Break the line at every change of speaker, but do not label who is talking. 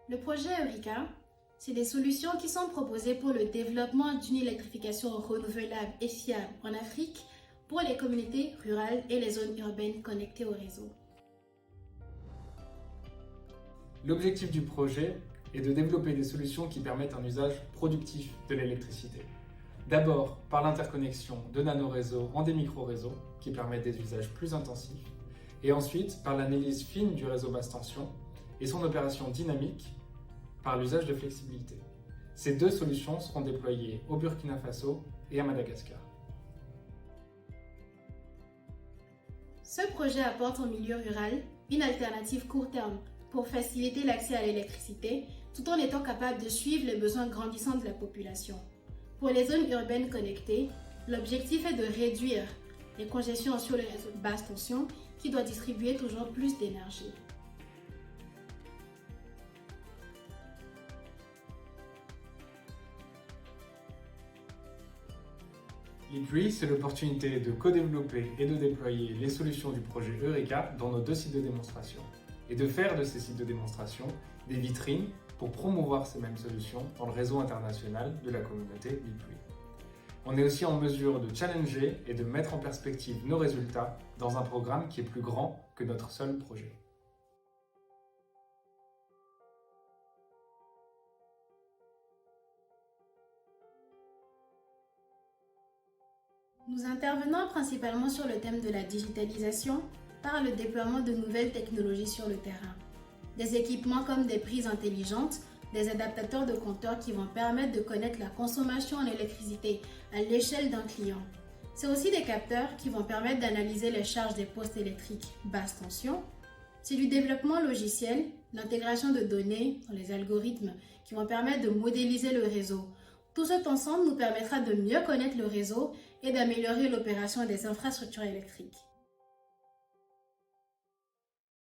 Le projet Eureka, c'est des solutions qui sont proposées pour le développement d'une électrification renouvelable et fiable en Afrique pour les communautés rurales et les zones urbaines connectées au réseau.
L'objectif du projet est de développer des solutions qui permettent un usage productif de l'électricité. D'abord par l'interconnexion de nanoréseaux en des micro-réseaux qui permettent des usages plus intensifs, et ensuite par l'analyse fine du réseau basse tension et son opération dynamique par l'usage de flexibilité. Ces deux solutions seront déployées au Burkina Faso et à Madagascar.
Ce projet apporte au milieu rural une alternative court terme pour faciliter l'accès à l'électricité tout en étant capable de suivre les besoins grandissants de la population. Pour les zones urbaines connectées, l'objectif est de réduire les congestions sur les réseaux de basse tension qui doivent distribuer toujours plus d'énergie.
L'IPRI, c'est l'opportunité de co-développer et de déployer les solutions du projet Eureka dans nos 2 sites de démonstration et de faire de ces sites de démonstration des vitrines pour promouvoir ces mêmes solutions dans le réseau international de la communauté l'IPRI. On est aussi en mesure de challenger et de mettre en perspective nos résultats dans un programme qui est plus grand que notre seul projet.
Nous intervenons principalement sur le thème de la digitalisation par le déploiement de nouvelles technologies sur le terrain. Des équipements comme des prises intelligentes, des adaptateurs de compteurs qui vont permettre de connaître la consommation en électricité à l'échelle d'un client. C'est aussi des capteurs qui vont permettre d'analyser les charges des postes électriques basse tension. C'est du développement logiciel, l'intégration de données dans les algorithmes qui vont permettre de modéliser le réseau. Tout cet ensemble nous permettra de mieux connaître le réseau et d'améliorer l'opération des infrastructures électriques.